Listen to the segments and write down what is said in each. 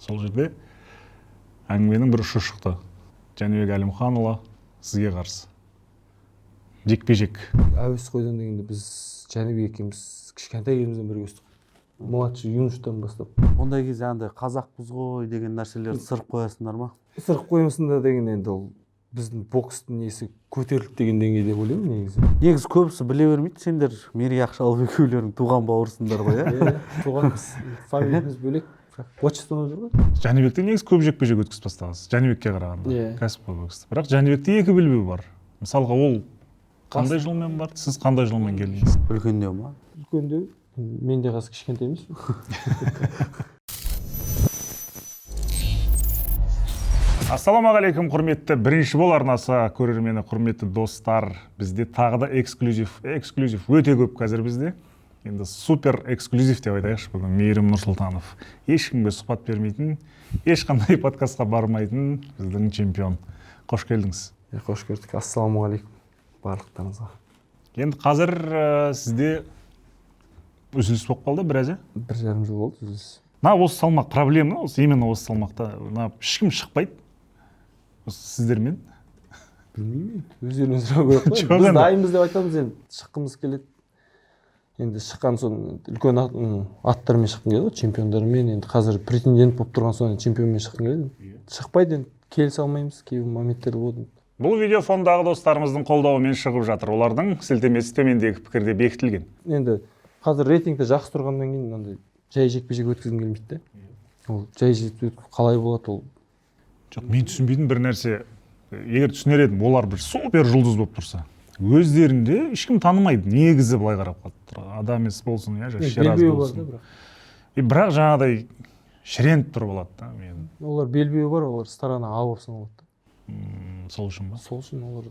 Сол жерде әңгіменің бір ұшы шықты. Жәнібек Әлімханұлы сізге қарсы. Жекпе-жек. Әуесқойдан дегенде біз Жәнібек екеуміз кішкентай кезімізден бірге өстік. Младший юноштан бастап. Ондай кезде андай қазақпыз ғой деген нәрселерді сырып қоясыңдар ма? Сырып қоямысыңдар деген енді ол біздің бокстың несі көтеріліп деген деңгейде ойлаймын негізі. Негізі көбісі біле бермейді, сендер Мерей Ақшалов екеулерің туған бауырсыңдар ғой, иә? Туғанбыз, фамилиямыз бөлек. Отчествомыз бар ғой. Жәнібекте негізі көп жекпе-жек өткізіп тастағансыз. Жәнібекке қарағанда. Кәсіпқой бокста. Бірақ Жәнібекте екі белбеу бар. Мысалға ол қандай жолмен барды, сіз қандай жолмен келдіңіз? Үлкендеу ма? Үлкендеу. Мен де қазір кішкентай емеспін. Ассалаумағалейкум, құрметті бірінші бол арнасы көрермені, құрметті достар. Бізде тағы да эксклюзив өте көп қазір бізде. Енді супер эксклюзив деп айтайықшы, бүгін Мейірім Нұрсұлтанов. Ешкімге сұхбат бермейтін, ешқандай подкастқа бармайтын біздің чемпион. Қош келдіңіз. Қош көрдік. Ассалаумағалейкум барлықтарыңызға. Енді қазір сізде үзіліс болып қалды біраз, 1,5 жыл болды үзіліс. Осы салмақ проблема, именно осы салмақта ешкім шықпайды. Сіздермен? Білмеймін. Өздеріңіз сұрау керек қой. Біз дайынбыз деп айтамыз, енді шыққымыз келеді. Енді шыққан соң үлкен аттармен шыққым келеді, чемпиондармен. Енді қазір претендент болып тұрған соң чемпионмен шыққым келеді. Шықпайды, енді келісе алмаймыз, кейбір моменттер болды. Бұл видео фондағы достарымыздың қолдауымен шығып жатыр. Олардың сілтемесі төмендегі пікірде бекітілген. Енді қазір рейтингте жақсы тұрғаннан кейін мынандай жай жекпе-жек өткізгім келмейді де. Ол жай жекпе-жек қалай болады ол? Жоқ, мен түсінбейтін бір нәрсе, егер түсінер едім, олар бір супер жұлдыз болып тұрса, өздерінде ешкім танымайды. Негізі былай қарап қалды. Адам емес болсын, Шераз болсын. Бірақ жаңағыдай шіреніп тұрып алады да. Олар белбеуі бар, олар сторона А болып саналады. Сол үшін ба? Сол үшін олар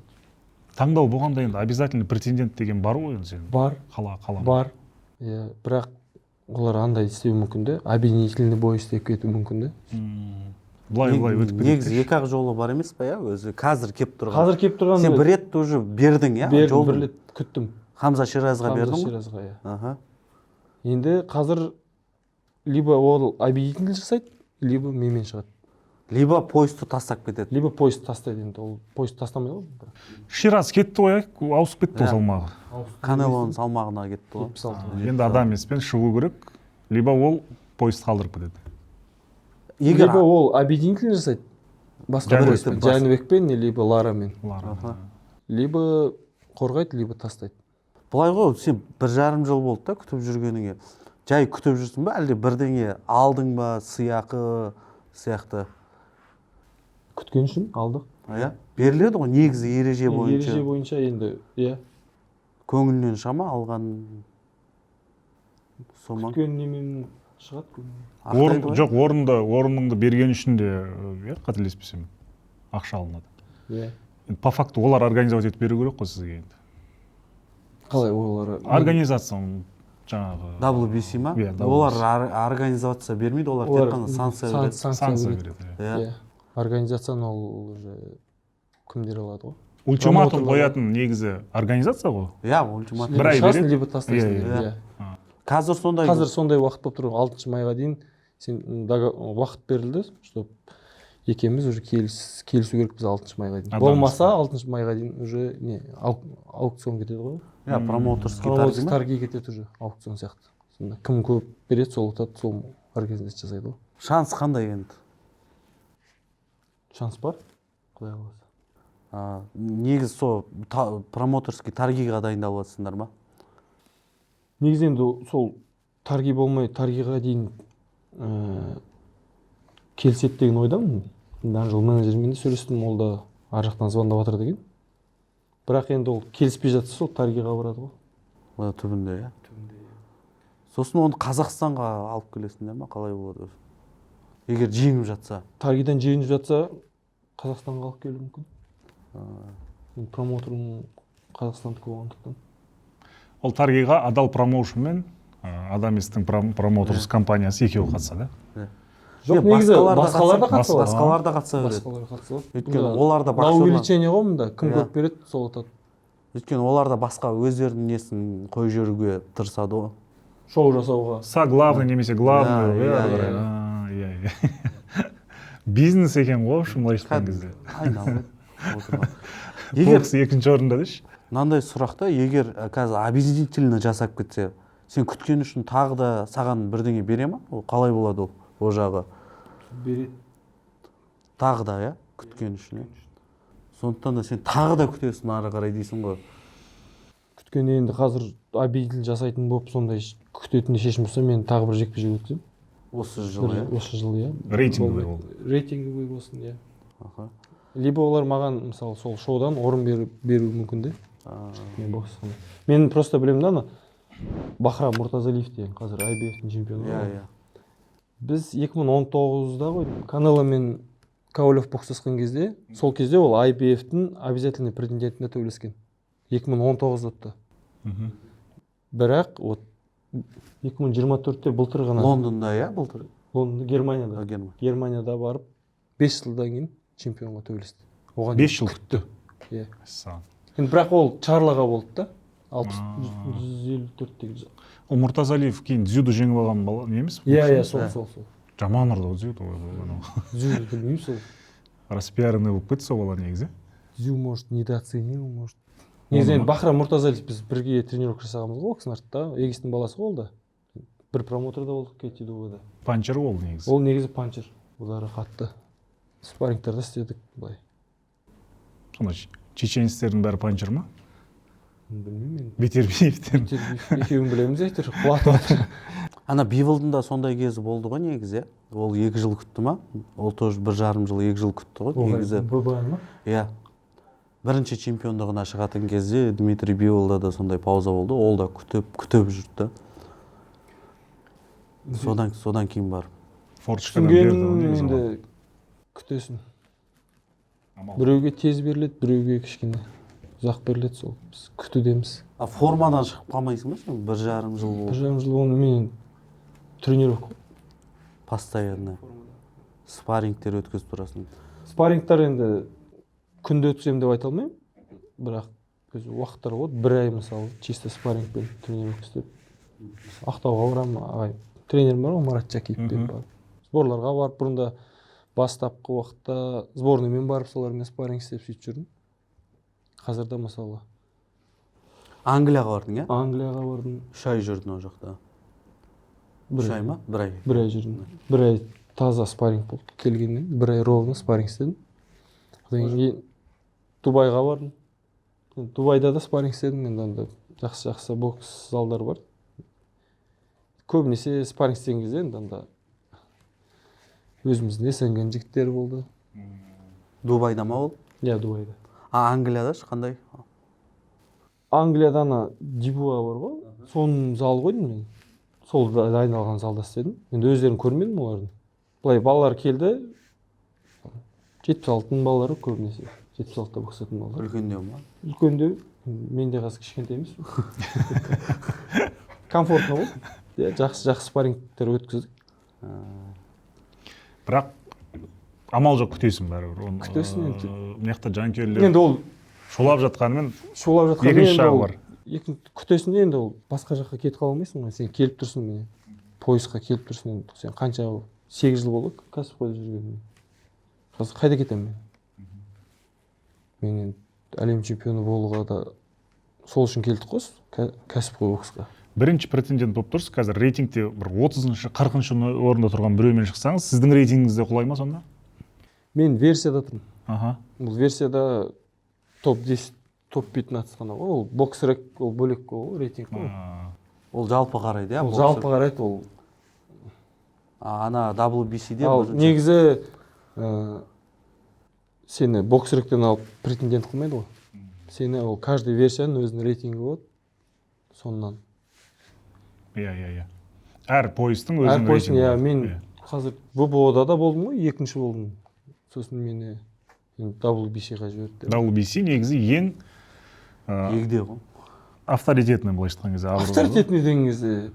таңдау болғанда енді обязательно претендент деген бар ғой енді. Бар. Бар. Бірақ олар андай істеуі мүмкін де, объединительный бой істеп кетуі мүмкін де. Былай өтіп кетеді. Негізі екі-ақ жолы бар емес па, өзі қазір кеп тұрған. Қазір кеп тұрған. Сен бір рет уже бердің, иә? Бердім, бір рет күттім. Хамза Ширазға бердің? Хамза Ширазға, иә. Енді қазір либо ол объединитель жасайды, либо менімен шығады. Либо поезді тастап кетеді. Либо поезд тастайды, енді ол поезд тастамайды ғой. Шираз кетті ғой, ауысып кетті салмағы. Канелоның салмағына кетті ғой. Енді адам еспен шығу керек, либо ол поезд қалдырып кетеді. Либо ол объединитель жасайды, басқа поездпен, Жәнібекпен, либо Ларамен. Либо қорғайды, либо тастайды. Бұлай ғой, сен 1,5 жыл болды да күтіп жүргеніңе. Жай күтіп жүрсің ба, әлде бірдеңе алдың ба, сыйақы сияқты? Күткен үшін алдық. Беріледі ғой, негізі ереже бойынша. Ереже бойынша енді, иә. Көңілінен шама алған сома. Күткен немен шығады. Жоқ, орныңды берген үшін де, қателеспесем, ақша алынады. По факту олар организовать етіп беру керек қой сізге енді. Қалай олар? Организация жаңағы. WBC ма? Олар организация бермейді, олар тек қана санкция береді. Организацияны ол кімдер алады ғой? Ультиматум қоятын негізі организация ғой? Иә, ультиматум. Бір ай береді. Либо тастайсың. Қазір сондай уақыт болып тұр. 6 майға дейін сен уақыт берілді, чтобы екеуміз уже келісу керекпіз 6 майға дейін. Болмаса 6 майға дейін уже аукцион кетеді ғой. Иә, промоутерский торги кетеді уже, аукцион сияқты. Сонда кім көп береді, сол ұтады, сол организация жасайды ғой. Шанс қандай енді? Шанс бар, құдай қаласа. Негізі сол промоутерский торгиға дайындалып жатсыңдар ма? Негізі енді сол торги болмай, торгиға дейін келіседі деген ойдамын. Жыл менеджермен де сөйлестім, ол да ар жақтан звондап жатыр деген. Бірақ енді ол келіспей жатса сол торгиға барады ғой. Түбінде, иә? Сосын оны Қазақстанға алып келесіңдер ма? Қалай болады өзі? Егер жеңіп жатса? Торгидан жеңіп жатса, Қазақстанға алып келуі мүмкін. Промоутердің Қазақстандық болғандықтан. Ол торгиға адал промоушнмен Адаместің промоутерс компаниясы екеуі қатысады. Жоқ, негізі басқалар да қатысады. Басқалар да қатысады. Өйткені олар да на увеличение ғой мұнда, кім көп береді, сол ұтады. Өйткені олар да басқа өздерінің несін қойып жүруге тырысады ғой. Шоу жасауға. Главный немесе главный. бизнес екен ғой, в общем, былайша айтқан кезде. айналып отырған. Бұл Егер кісі екінші орында деші. мынандай сұрақта, егер қазір объединительно жасап кетсе, сен күткен үшін тағы да саған бірдеңе бере ма? Ол қалай болады ол? О жағы береді. тағы да, иә, күткен үшін. Сондықтан да сен тағы да күтесің ары қарай дейсің ғой. Күткен енді қазір объединитель жасайтын болып сондай күтетіндей шешім болса, мен тағы бір жекпе-жек өткіземін. Осы жылы, иә. Осы жылы, иә. Рейтинговый ол. Рейтинговый болсын, иә. Аха. Либо олар маған мысалы сол шоудан орын беруі мүмкін де. Мен боксқа. Мен просто білемін да, ана Бахрам Муртазалиев деген қазір IBF-тің чемпионы. Иә. Біз 2019-да ғой Канело мен Ковалев бокстасқан кезде, сол кезде ол IBF-тің обязательный претендентіне төбелескен. 2019-да. Бірақ вот 2024-те былтыр ғана Лондонда, иә, былтыр. Лондонда, Германияда. Германияда барып 5 жылдан кейін чемпионға төбелесті. Оған 5 жыл күтті. Иә. Енді бірақ ол Чарлаға болды да. 154-тегі. Ол Муртазалиев кейін дзюдо жеңіп алған бала не емес пе? Иә, сол. Жаман ұрды ол дзюдо. Дзюдо білмеймін сол. Распиаренный болып кетті сол бала негізі. Дзю, может, недооценил, может. Негізі енді Бахрам Муртазалиев біз бірге тренировка жасағанбыз ғой, Окснардта. Егистің баласы болды. Бір промоутерда болдық, Кетидувада. Панчер ол негізі. Ол негізі панчер. Удары қатты. Спаррингтарда істедік былай. Сонда чеченецтердің бәрі панчер ма? Білмеймін мен. Бетербиевтен. Екеуін білеміз әйтір, құлатып отыр. Ана Биволдың да сондай кезі болды ғой негізі. Ол 2 жыл күтті ма? Ол тоже 1,5 жыл, 2 жыл күтті ғой негізі. ББА ма? Иә. Бірінші чемпиондығына шығатын кезде Дмитрий Биволда да сондай пауза болды. Ол да күтіп жүрді. Содан кейін бар. Түсінгенім енді күтесің. Біреуге тез беріледі, біреуге кішкене ұзақ беріледі, сол біз күтудеміз. А формадан шығып қалмайсың ба сен? 1,5 жыл болды. 1,5 жыл оны мен тренировка. Постоянно. Спаррингтер өткізіп тұрасың. Спаррингтар енді күнде өткіземін деп айта алмаймын. Бірақ уақыттар болады. 1 ай мысалы чисто спаррингпен тренировка істеп. Ақтауға барамын, ағай. Тренерім бар ғой, Марат Жакиевпен барып. Сборларға барып, бұрында бастапқы уақытта сборныймен барып, солармен спарринг істеп сөйтіп жүрдім. Қазірде мысалы Англияға бардың, иә? Англияға бардым. 3 ай жүрдің ол жақта. 3 ай ма? 1 ай. 1 ай жүрдім. 1 ай таза спарринг болды келгеннен. 1 ай ровно спарринг істедім. Одан кейін Дубайға бардым. Дубайда да спарринг істедім. Енді анда жақсы бокс залдар бар. Көбінесе спарринг істеген кезде енді анда өзіміздің СНГ жігіттер болды. Дубайда ма ол? Иә, Дубайда. Англияда қандай? Англияда ана Дибуа бар ғой. Соның залы ғой деймін мен. Сол дайындалған залда істедім. Енді өздерін көрмедім олардың. Былай балалар келді. 76-ның балалары көбінесе. 76-та боксатын балалар. Үлкендеу ма? Үлкендеу. Мен де қазір кішкентай емес. Комфортно болды. Жақсы спаррингтер өткіздік. Бірақ амал жоқ, күтесің бәрібір. Күтесің енді. Мына жақта жанкүйерлер Енді ол шулап жатқанымен екінші жағы бар. Күтесің де енді ол басқа жаққа кетіп қала алмайсың ғой. Сен келіп тұрсың міне. Пойызға келіп тұрсың енді. Сен қанша 8 жыл болды кәсіпқойда жүргенім. Қазір қайда кетемін мен? Мен енді әлем чемпионы болуға да сол үшін келдік қой кәсіпқой боксқа. Бірінші претендент болып тұрсыз, қазір рейтингте бір 30-шы, 40-шы орында тұрған біреумен шықсаңыз, сіздің рейтингіңізде құлай ма сонда? Мен версияда тұрмын. Аха. Бұл версияда топ-10, топ-15 ғана ғой. Ол боксрек, ол бөлек қой, рейтинг қой. Ол жалпы қарайды, иә? Ол жалпы қарайды, ол. Ана WBC-де Ал негізі сені боксректен алып претендент қылмайды ғой. Сені ол каждый версияның өзінің рейтингі болады. Соннан. Иә. Әр поездың өзінің рейтингі. Әр поездың, иә, мен қазір ВБО-да да болдым ғой, 2-ші болдым. Сосын мені WBC-ға жіберді. WBC негізі ең егде ғой. Авторитетный былайша айтқан кезде. Авторитетный деген кезде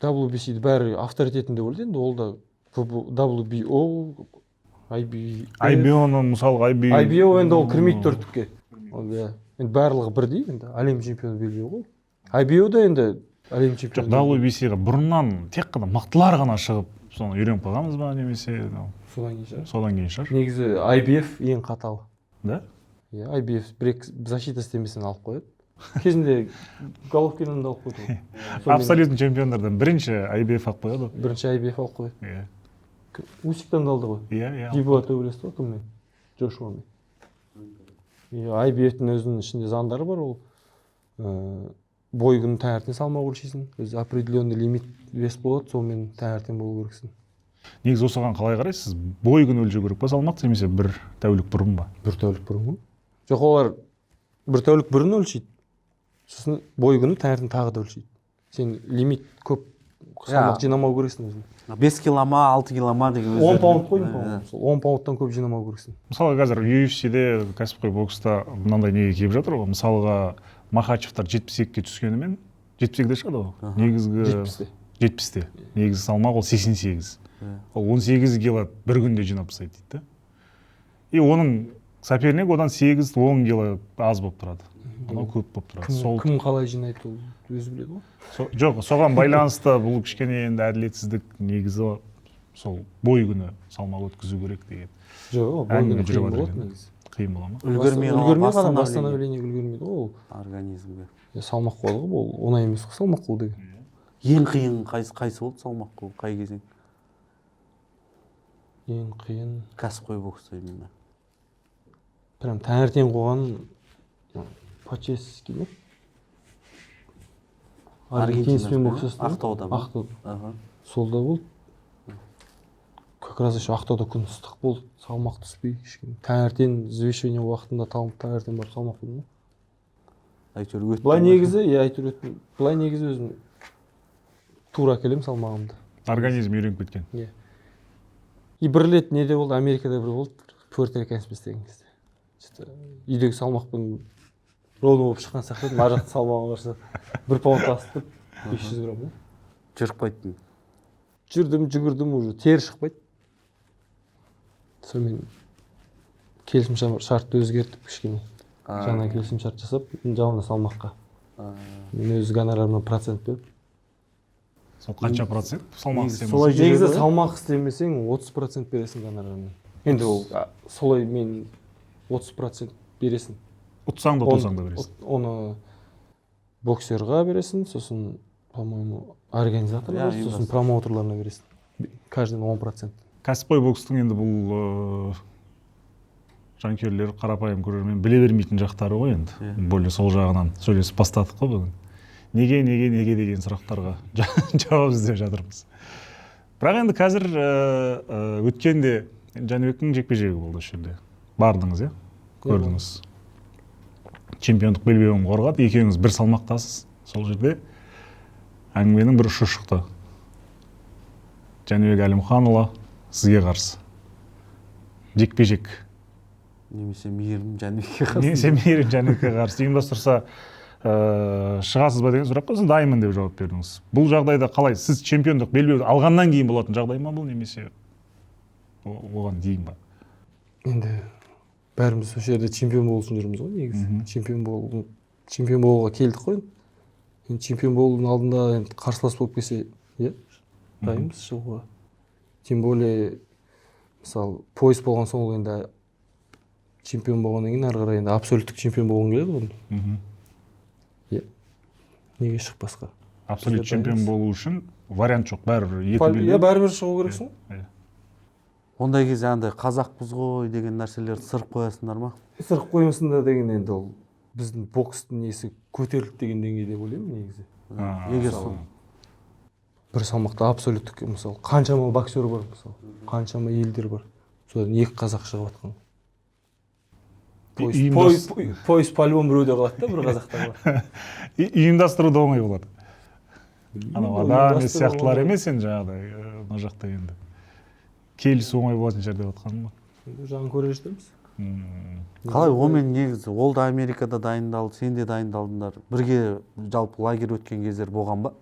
WBC-ді бәрі авторитетінде болды, енді ол да WBO, IBO-ны мысалға IBO енді ол кірмейді төрттікке. Енді барлығы бірдей, енді әлем чемпионы белгілеу ғой. IBO-да енді әлем чемпионы. WBC-ға бұрыннан тек қана мықтылар ғана шығып соны үйреніп қалғанбыз ба немесе содан кейін шығар. шығар. Негізі IBF ең қатал. Да? Иә, IBF бір защита істемесең алып қояды. Кезінде Головкиннен де алып қойды. Абсолютный чемпиондардан бірінші IBF алып қояды. Бірінші IBF алып қояды. Иә. Усиктан да алды ғой. Иә. Дибуа төбелесті ғой кіммен? Джошуамен. IBF-тің өзінің ішінде заңдары бар, ол бой күні таңертең салмақ өлшейсің. Өзі определенный лимит вес болады, сонымен таңертең болу керексің. Негізі осыған қалай қарайсыз? Бой күні өлшеу керек па салмақты, немесе бір тәулік бұрын ба? Бір тәулік бұрын ғой. Жоқ, олар бір тәулік бұрын өлшейді. Сосын бой күні таңертең тағы да өлшейді. Сен лимит көп салмақ жинамау керексің өзің. 5 килома, 6 килома деген 10 паунд қой, 10 паундтан көп жинамау керексің. Мысалы қазір UFC-де, кәсіпқой бокста мынандай неге келіп жатыр ғой. Мысалға Махачевтар 72-ге түскенімен 72-де шығады ғой. Негізгі 70-те. Негізгі салмақ ол 88. Ол 18 кило бір күнде жинап тастайды дейді. И оның соперник одан 8-10 кило аз болып тұрады. Анау көп болып тұрады. Кім қалай жинайды ол өзі біледі ғой. Жоқ, соған байланысты бұл кішкене енді әділетсіздік негізі сол бой күні салмақ өткізу керек деген. Жоқ, бой күні қиын болады негізі. Қиын бола ма? Үлгермей қалған восстановление үлгермейді ғой ол организмге. Салмақ қылу бұл оңай емес қой салмақ қылу деген. Ең қиын қайсы болды салмақ қылу, қай кезең? Ең қиын Кәсіпқой бокста именно. Прям таңертең қойған Пачески ме? Аргентинспен боксасың. Ақтауда ма? Ақтауда. Солда болды. Как раз еще Ақтауда күн ыстық болды, салмақ түспей кішкене. Таңертең взвешивание уақытында таңертең барып салмақ қылдым. Әйтеуір өтті. Былай негізі, әйтеуір өттім. Былай негізі өзім тура келем салмағымды. Организм үйреніп кеткен. Иә. И бір рет неде болды, Америкада бір болды, Пуэрто-Риканспен істеген кезде. Үйдегі салмақпен ролы болып шыққан сияқты, ар жақта салмағым қарса 1 паунд асып 500 грамм. Жүріп Жүрдім, жүгірдім, уже тері шықпайды. Сонымен келісім шартты өзгертіп кішкене. Жаңа келісім шарт жасап, жалына салмаққа. Мен өз гонорарымнан процент беріп. Сол қанша процент? Салмақ істемесең. Негізі салмақ істемесең 30% бересің гонорарынан. Енді ол солай мен 30% бересің. Ұтсаң да ұтылсаң да бересің. Оны боксерға бересің, сосын, по-моему, организаторларға, сосын промоутерларына бересің. Каждый 10%. Кәсіпқой бокстың енді бұл жанкүйерлер, қарапайым көрермен біле бермейтін жақтары ғой енді. Более сол жағынан сөйлесіп бастадық қой бүгін. Неге деген сұрақтарға жауап іздеп жатырмыз. Бірақ енді қазір өткенде Жәнібектің жекпе-жегі болды осы жерде. Бардыңыз, иә? Көрдіңіз. Чемпиондық белбеуін қорғады, екеуіңіз бір салмақтасыз. Сол жерде әңгіменің бір ұшы шықты. Жәнібек Әлімханұлы сізге қарсы. Жекпе-жек. Немесе Мейірім Жәнібекке қарсы ұйымдастырса шығасыз ба деген сұраққа сіз дайынмын деп жауап бердіңіз. Бұл жағдайда қалай? Сіз чемпиондық белбеуді алғаннан кейін болатын жағдай ма бұл, немесе оған дейін ба? Енді бәріміз осы жерде чемпион болу үшін жүрміз ғой негізі. Чемпион болуға келдік қой. Енді чемпион болудың алдында енді қарсылас болып келсе, иә, дайынбыз шығуға. Тем более, мысалы, пояс болған соң ол енді чемпион болғаннан кейін ары қарай енді абсолюттік чемпион болғың келеді ғой. Неге шықпасқа? Абсолют чемпион болу үшін вариант жоқ, бәрібір бәрібір шығу керексің. Ондай кезде андай қазақпыз ғой деген нәрселерді сырып қоясыңдар ма? Сырып қоймасында деген енді ол біздің бокстың несі көтерілді деген деңгейде ойлаймын негізі. Егер сол бір салмақта абсолюттік, мысалы, қаншама боксер бар, мысалы, қаншама елдер бар. Содан екі қазақ шығып жатқан. Пояс по-любому біреуде қалады да, бір қазақтар бар. Ұйымдастыру да оңай болады. Анау адам сияқтылар емес енді жаңағыдай, мына жақта енді. Келісу оңай болатын жер деп отқаным ба? Жағын көре жатырмыз. Қалай, онымен негізі, ол да Америкада дайындалды, сен де дайындалдыңдар. Бірге жалпы лагерь өткен кездер болған ба?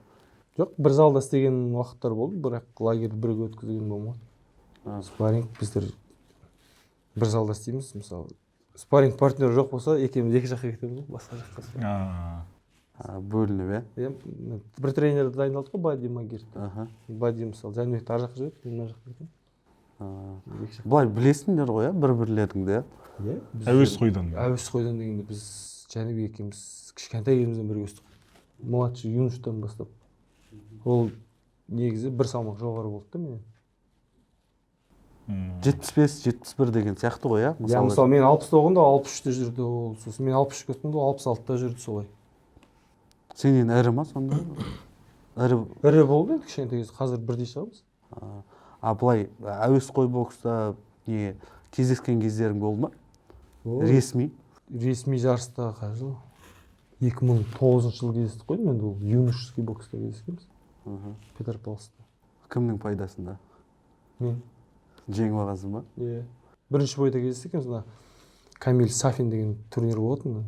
Жоқ, бір залда істеген уақыттар болды, бірақ лагерь бірге өткізген болмады. Спарринг біздер бір залда істейміз, мысалы. Спарринг партнер жоқ болса, екеуміз екі жаққа кетеміз, басқа жаққа. бөлініп, иә? Бір тренерді дайындалдық қой, Бади Магирт. Аха. Бади мысалы Жәнібекті ар жаққа жіберді, мен мына жаққа кетемін. Былай білесіңдер ғой, иә, бір-бірлеріңді, иә? Әуесқойдан. Әуесқойдан дегенде біз Жәнібек екеуміз кішкентай кезімізден бірге өстік. Младший юноштан бастап. Ол негізі бір салмақ жоғары болды да менен. 75-71 деген сияқты ғой, иә? Мысалы мен 60 болғанда 63-те жүрді ол, сосын мен 63 өттім ол 66-та жүрді солай. Сенен ірі ма сонда? Ірі болды енді кішкентай кезде, қазір бірдей шығамыз. Былай әуесқой бокста не кездескен кездерің болды ма? Ресми Жарыста қай жыл? 2009 жылы кездестік қой, мен ол юношеский бокста кездескенбіз. Петропавловскта. Кімнің пайдасында? Мен. Жеңіп алғансың ба? Иә. Бірінші бойда кездестік екенбіз, Камиль Сафин деген турнир болатын.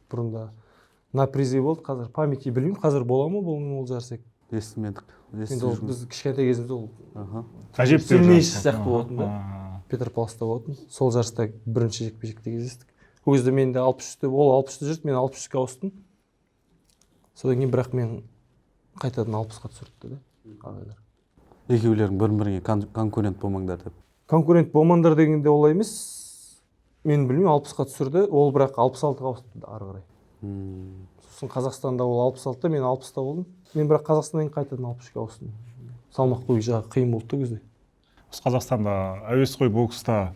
Бұрында на призе болды, қазір памяти білмеймін, қазір бола ма ол жарыс. Естімедік. Енді ол біз кішкентай кезімізде ол сильнейший сияқты болатын да. Петропавловскта болатын. Сол жарыста бірінші жекпе-жекте кездестік. Ол кезде мен де 63-те, ол 60-та жүрді, мен 63-ке ауыстым. Содан кейін бірақ мен қайтадан 60-қа түсірді да. Ағайлар. Екеулерің бір-біріңе конкурент болмаңдар деп. Конкурент болмаңдар дегенде олай емес. Мен білмеймін, 60-қа түсірді, ол бірақ 66-ға ауысты ары қарай. Сосын Қазақстанда ол 66-та, мен 60-та болдым. Мен бірақ Қазақстаннан қайтадан 63-ке ауыстым. Салмақ қою жағы қиын болды да кезде. Қазақстанда әуесқой бокста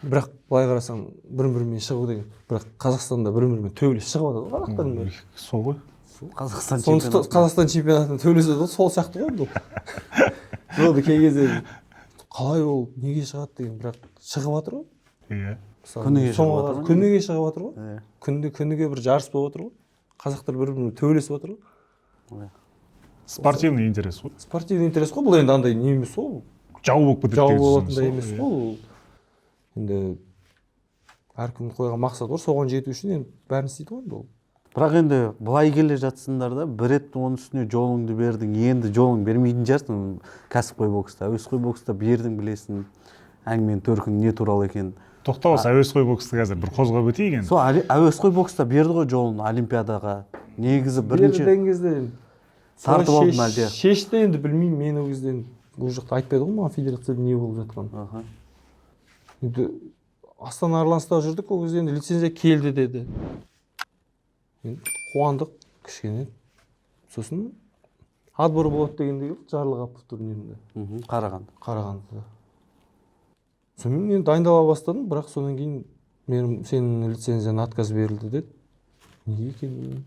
бірақ былай қарасаң бір-бірімен шығу деген. Бірақ Қазақстанда бір-бірімен төбелес шығып жатады ғой қазақтардың. Сол ғой. Қазақстан чемпионатына төбелеседі ғой, сол сияқты ғой ол. Жолда кей кезде қалай ол неге шығады деген, бірақ шығып жатыр ғой. Иә. Күніге шығып жатыр ғой. Күніге бір жарыс болып жатыр ғой. Қазақтар бір-бірімен төбелесіп жатыр ғой. Спортивный интерес ғой. Спортивный интерес қой, бұл енді андай не емес ол. Жау болып кетеді. Жау болатындай емес қой. Енді әркім қойған мақсат бар, соған жету үшін енді бәрін істейді ғой бұл. Бірақ енді былай келе жатсыңдар да, бір рет оның үстіне жолыңды бердің, енді жолың бермейтін жарсың кәсіпқой бокста. Әуесқой бокста бердің, білесің, әңгіменің төркіні не туралы екен. Тоқтау, әуесқой боксты қазір бір қозғап өтейік енді. Сол әуесқой бокста берді ғой жолын Олимпиадаға. Негізі бірінші берген кезде тартып алдым әлде. Шешті енді білмеймін, мен ол кезде бұл жақта айтпайды ғой маған федерацияда не болып жатқанын. Енді Астана Арланста жүрдік, ол кезде енді лицензия келді деді. Қуандық кішкене. Сосын отбор болады дегенде келді Жарлығапов турнирінде. Қарағандыда. Сонымен мен дайындала бастадым, бірақ содан кейін сенің лицензияны отказ берілді деді. Неге екен?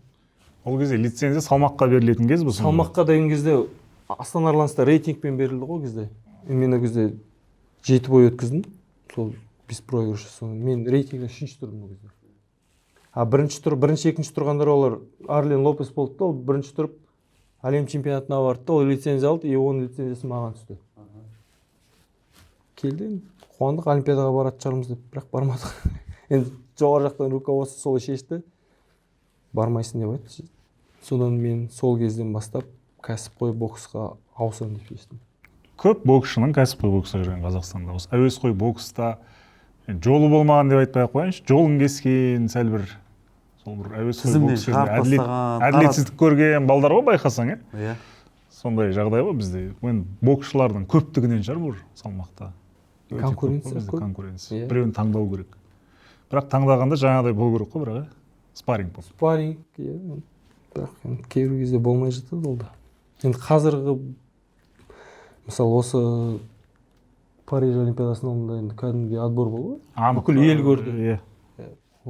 Ол кезде лицензия салмаққа берілетін кез бұл. Салмаққа деген кезде Астана Арланста рейтингпен берілді ғой кезде. Мен ол кезде 7 бой өткіздім. Сол без проигрыша. Мен рейтингте 3-ші тұрдым ол кезде. Бірінші, екінші тұрғандар олар Арлен Лопес болды да, ол бірінші тұрып әлем чемпионатына барды, ол лицензия алды, и оның лицензиясы маған түсті. Келді, қуандық Олимпиадаға баратын шығармыз деп, бірақ бармадық. Енді жоғары жақтан руководство солай шешті, бармайсың деп айтты. Содан мен сол кезден бастап кәсіпқой боксқа ауысамын деп шештім. Көп боксшының кәсіпқой бокста жүрген Қазақстанда. Осы әуесқой бокста жолы болмаған деп айтпай ақ қояйыншы, жолын кескен сәл бір әуесқой боксшының әділетсіздік көрген балдар ғой байқасаң, иә? Сондай жағдай ғой бізде. Мен боксшылардың көптігінен шығар бұл салмақта. Конкуренция. Біреуін таңдау керек. Бірақ таңдағанда жаңағыдай болу керек қой, бірақ спарринг болып. Спарринг, иә. Бірақ кейбір кезде болмай жатады ол да. Енді қазіргі мысалы осы Париж Олимпиадасының алдында енді кәдімгі отбор болды. Бүкіл ел көрді.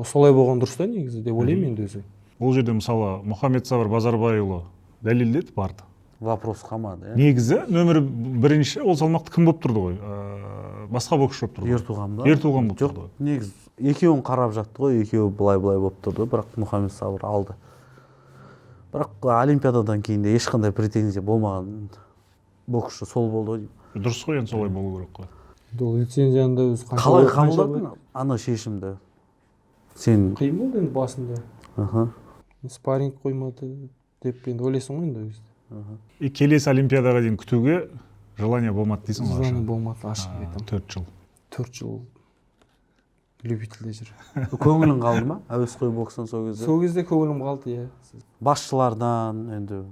Солай болған дұрыс та негізі деп ойлаймын енді өзім. Ол жерде мысалы Мұхаммед Сабыр Базарбайұлы дәлелдеді, барды. Вопрос қалмады. Негізі нөмір бірінші ол салмақты кім болып тұрды ғой? Басқа боксшы болып тұрды. Ертуған ба? Ертуған болып тұрды. Жоқ, негізі екеуін қарап жатты ғой, екеуі былай-былай болып тұрды, бірақ Мұхаммед Сабыр алды. Бірақ Олимпиададан кейін де ешқандай претензия болмаған боксшы сол болды ғой. Дұрыс қой, енді солай болу керек қой. Ол лицензияны да өзі қалай қабылдадың ана шешімді? Сен қиын болды енді басында. Спарринг қоймады деп енді ойлайсың ғой енді өзі. Келесі Олимпиадаға дейін күтуге желание болмады дейсің ғой? Желание болмады, ашық айтамын. 4 жыл. 4 жыл. любительде жүр. көңілің қалды ма әуесқой бокстан сол кезде? Сол кезде көңілім қалды, иә. Басшылардан енді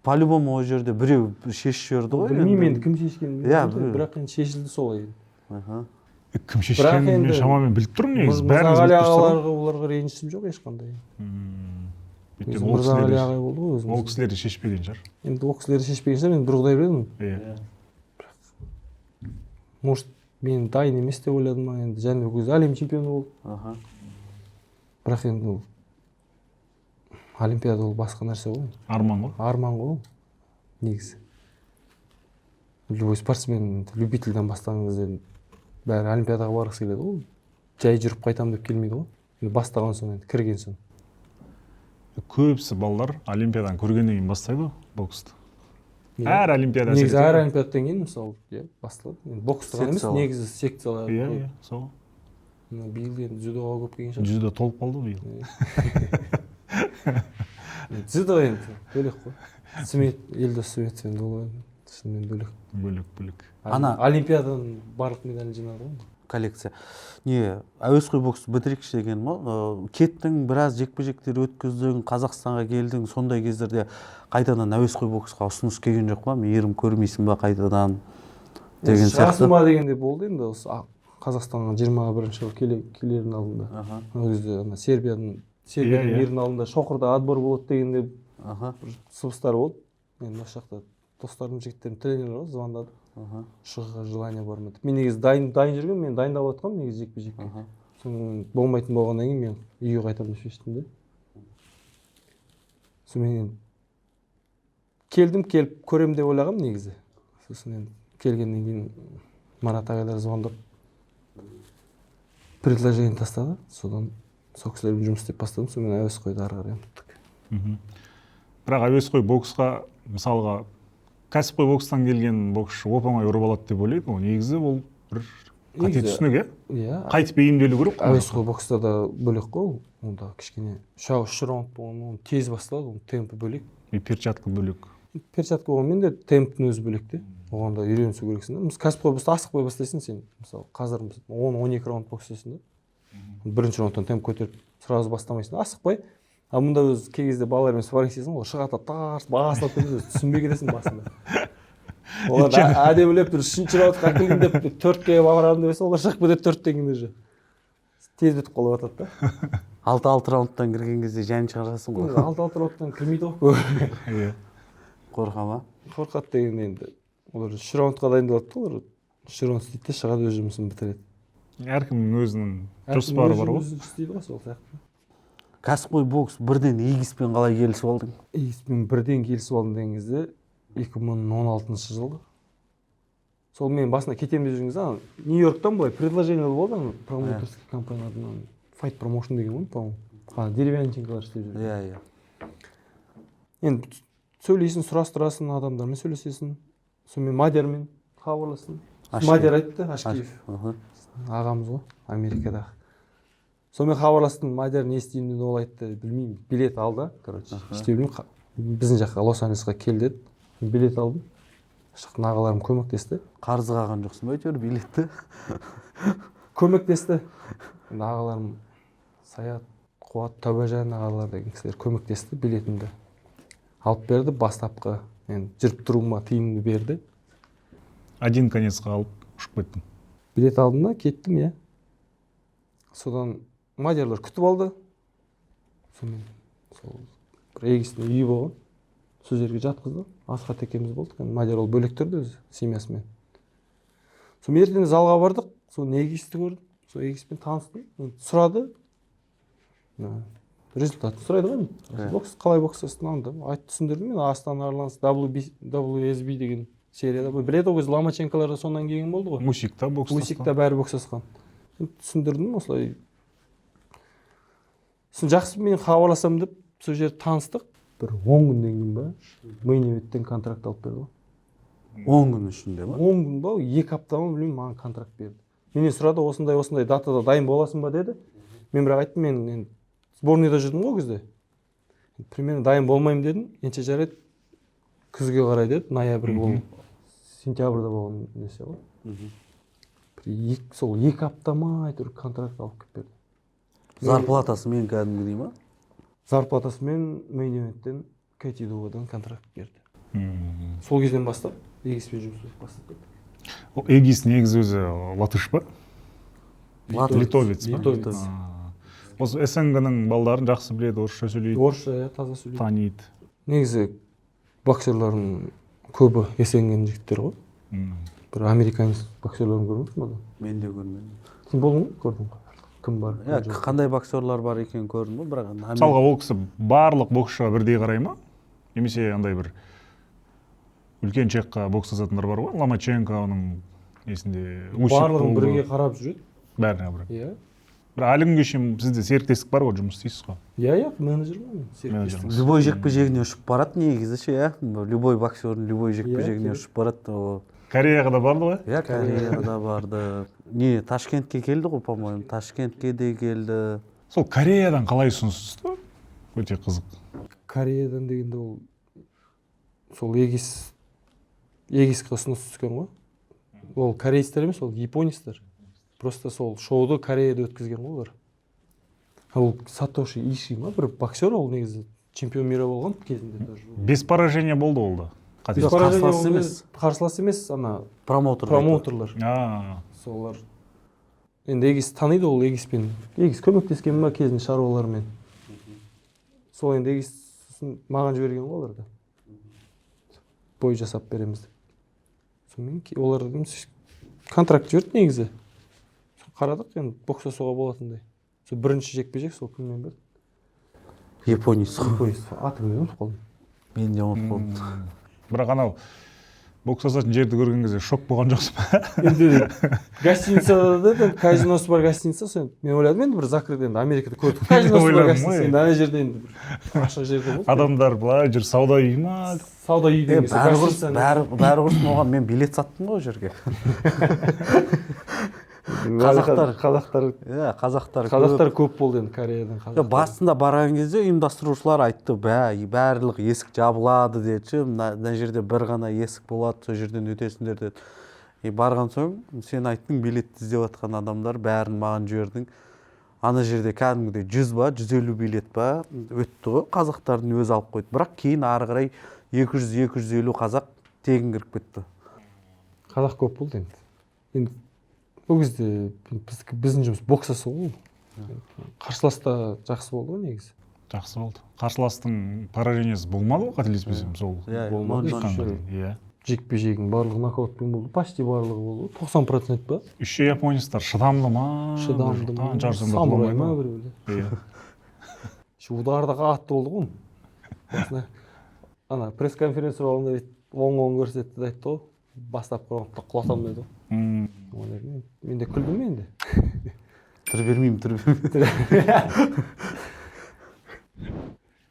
по-любому ол жерде біреу шешіп жіберді ғой. Білмеймін енді кім шешкенін, Иә, білмеймін. бірақ енді шешілді солай. Аха. Кім шешкенін мен енді шамамен біліп тұрмын негізі. Мырзағали Бәріміз біліп тұрсыз ағаларға оларға ренжісім жоқ ешқандай. ғой. Мырзағали ағай болды ғой өзіміз. Ол кісілер де шешпеген шығар. Енді ол кісілер шешпеген шығар, мен бір құдай білемін. Иә. Может, мен дайын емес деп ойладым ма, енді Жәнібек өзі әлем чемпионы болды. Аха. Бірақ енді ол олимпиада ол басқа нәрсе ғой. Арман ғой. Арман ғой ол, негізі. Любой спортсмен любительден бастаған кезде бәрі олимпиадаға барғысы келеді ғой. Жай жүріп қайтамын деп келмейді ғой. Енді бастаған соң, енді кірген соң. Көбісі балалар олимпиадан көргеннен кейін бастайды ғой боксты. Әр олимпиада негізі әр олимпиададан кейін мысалы басталады. Енді бокстан емес, Секциялар. негізі секциялар. Иә, сол. Биыл енді дзюдоға көп келген шығар. Дзюдо толып қалды биыл. Дзюдо енді бөлек қой. Смет, Елдос Сметов енді ол шынымен бөлек. Бөлек. Ана олимпиададан барлық медаль жинады ғой. коллекция. Не, әуесқой боксты бітірейікші деген ма? Кеттің, біраз жекпе-жектер өткіздің, Қазақстанға келдің, сондай кездерде қайтадан әуесқой боксқа ұсыныс келген жоқ па? Мейірім көрмейсің ба қайтадан деген сияқты. Шығасың ба дегенде болды енді осы Қазақстанға 21-ші жылы келердің алдында. Аха. Ол кезде Сербияның жердің алдында Шоқырда отбор болады дегенде Аха. сыбыстар болды. Енді осы жақта достарым, жігіттерім тренер ғой, звондады. Аха. Шығуға желание бар ма деп. Мен негізі дайын жүрген, мен дайындап жатқанмын негізі жекпе-жекке. Соның болмайтын болғаннан кейін мен үйге қайтамын деп шештім де. Сонымен келіп көрем деп ойлағам негізі. Сосын енді келгеннен кейін Марат ағайлар звондап предложение тастады. Содан сол кісілермен жұмыс істеп бастадым. Сонымен әуесқойды ары қарай ұмыттық. Бірақ әуесқой боксқа мысалға кәсіпқой бокстан келген боксшы оп-оңай ұрып алады деп ойлайды ғой. Негізі ол бір қате түсінік, иә? Қайтып бейімделу керек қой. Әуесқой бокста да бөлек қой. Онда кішкене үш раунд болған, тез басталады, оның темпі бөлек. Перчатка бөлек. Перчатка болғанмен де темптің өзі бөлек те. Оған да үйренісу керексің да. Кәсіпқой бокста асықпай бастайсың сен. Мысалы, қазір 10-12 раунд бокс жасайсың да. Бірінші раундтан темп көтеріп сразу бастамайсың. Асықпай. А мұнда өз кей кезде балалармен спарринг істейсің ғой, шығады тарс басына тұрып түсінбей кетесің басында. Олар әдемілеп бір үшінші раундқа келген деп 4-ке барамын деп олар шығып кетеді 4-тен кейін уже. Тез бітіп қалып жатады да. 6 раундтан кірген кезде жән шығарасың ғой. 6 раундтан кірмейді ғой. Иә. Қорқа ма? Қорқады деген енді. Олар 3 раундқа дайындалады да, олар 3 раунд істейді де шығады өз жұмысын бітіреді. Әркімнің өзінің жоспары бар ғой. Істейді ғой сол сияқты. Кәсіпқой бокс бірден егиспен қалай келісіп алдың? Егиспен бірден келісіп алдым деген кезде 2016 жылы. Сол мен басында кетемін деп жүрген кезде Нью-Йорктан былай предложение болды, промоутерский компаниядан Fight Promotion деген ғой, по-моему. Деревянченкалар істеп жүрген. Иә. Енді сөйлейсің, сұрастырасың, адамдармен сөйлесесің. Сонымен Мадиармен хабарластым. Мадиар айтты, Ашкеев. Ағамыз ғой, Америкадағы. Сонымен хабарластым, Мадиар не істеймін деп ол айтты, білмеймін. Билет алды, короче. Іште білмеймін, біздің жаққа Лос-Анджелесқа кел деді. Билет алдым. Шықтың ағаларым көмектесті. Қарызы қалған жоқсың ба әйтеуір билетті? Көмектесті. Енді ағаларым Саят, Қуат, Тәубәжан ағалар деген кісілер көмектесті, билетімді алып берді, бастапқы. Енді жүріп тұруыма тиімді берді. Один конецқа алып ұшып кеттім. Билет алдым да, кеттім, иә. Содан Мадиарлар күтіп алды. Сонымен сол бір егістің үйі болған. Сол жерге жатқызды. Асхат екеуміз болдық. Мадиар ол бөлек тұрды өзі семьясымен. Сонымен ертең залға бардық. Сол егісті көрдім. Сол егіспен таныстым. Сұрады. Результатын сұрайды ғой. Бокс қалай бокс жасайтынымды айтып түсіндірдім. Мен Астана Арланс WSB деген серияда біледі ғой, Ломаченколар да сонdan келген болды ғой. Мусикта бокс жасқан. Мусикта бәрі бокс жасқан. Түсіндірдім осылай. Сосын жақсы мен хабарласам деп сол жерде таныстық. Бір 10 күннен кейін ба, Мейневеттен контракт алып берді ғой. 10 күн ішінде ба? 10 күн ба, 2 апта ма білмеймін, маған контракт берді. Менен сұрады, осындай датада дайын боласың ба деді. Мен бірақ айттым, мен сборныйда жүрдім ғой кезде. Примерно дайын болмаймын дедім. Енше жарайды. Күзге қарай деді, ноябрь ол сентябрьда болған несе ғой. сол 2 апта ма әйтеуір контракт алып келіп берді. Зарплатасымен кәдімгідей ма? Зарплатасымен мейн ивенттен Кэти Дуодан контракт берді. Сол кезден бастап егиспен жұмыс бастап кетті. Эгис негізі өзі латыш па? Литовец па? Литовец. Осы СНГ-ның балдарын жақсы біледі, орысша сөйлейді. Орысша таза сөйлейді. Таниды. Негізі боксерлардың көбі СНГ-ның жігіттері ғой. Бір американец боксерларын көрмейсің ба? Мен де көрмедім. Сен болдың ба? Көрдің ба? Кім бар? Қандай боксерлар бар екенін көрдім ба, бірақ Мысалға ол кісі барлық боксшыға бірдей қарай ма? Немесе андай бір үлкен чекқа бокс жасатындар бар ғой, Ломаченко оның есінде барлығын бірге қарап жүреді. Бәріне бір. Иә. Бір әлі күнге шейін сізде серіктестік бар ғой, жұмыс істейсіз ғой. Иә, менеджер ма? Серіктестік. любой жекпе-жегіне ұшып барады негізі ше, иә. Любой боксердің любой жекпе-жегіне ұшып барады. Кореяға да барды ғой? Иә, Кореяға да барды. Не, Ташкентке келді ғой, по-моему. Ташкентке де келді. Сол Кореядан қалай ұсынысты? Өте қызық. Кореядан дегенде ол сол егиске ұсыныс түскен ғой. Ол корейстер емес, ол японецтер. Просто сол шоуды Кореяда өткізген ғой олар. Ол Сатоши Иши ма, бір боксер, ол негізі чемпион мира болған кезінде даже. Без поражения болды ол да. Қарсылас емес. Қарсылас емес, ана Промоутерлар. Солар. Енді егис таниды, ол егиспен. Егис көмектескен ма кезінде шаруалармен. Сол енді егис маған жіберген ғой оларда. Бой жасап береміз деп. Сонымен олар контракт жіберді негізі. Қарадық, енді бокс жасауға болатындай. Сол бірінші жекпе-жек сол кіммен бе? Японец. Атын ұмытып қалдым. Мен де ұмытып қалдым. Бірақ анау бокс жасайтын жерді көрген кезде шок болған жоқсың ба? Енді гостиницада да казиносы бар гостиница, мен ойладым енді бір закрыт, енді Америкада көрдік казиносы бар гостиница, енді ана жерде енді бір ашық жерде болды. Адамдар былай жүр, сауда үйі ма? Сауда үйі деген гостиница. Бәрі құрсын, оған мен билет саттым ғой жерге. Қазақтар көп болды енді Кореядан. Басында барған кезде ұйымдастырушылар айтты, барлық есік жабылады деді, мына жерде бір ғана есік болады, сол жерден өтесіңдер деді. Барған соң сен айттың, билетті іздеп жатқан адамдар бәрін маған жібердің. Ана жерде кәдімгідей 100 ба, 150 билет ба өтті ғой, қазақтардың өзі алып қойды. Бірақ кейін ары қарай 200-250 қазақ тегін кіріп кетті. Қазақ көп болды енді. Ол кезде біздің жұмыс бокс жасау ғой. Қарсыласта жақсы болды ғой негізі. Жақсы болды. Қарсыластың поражениесі болмады ғой, қателеспесем, сол. Болмады. Жекпе-жегінің барлығы нокаутпен болды. Почти барлығы болды. 90% па? Үші японецтар шыдамды ма? Шыдамды ма? Самурай ма біреулер? Ударда қатты болды ғой. Ана пресс-конференция болғанда оң көрсетті де айтты ғой. Бастапқы раундта құлатам деді ғой. Мен де күлдім енді. Тұр бермеймін.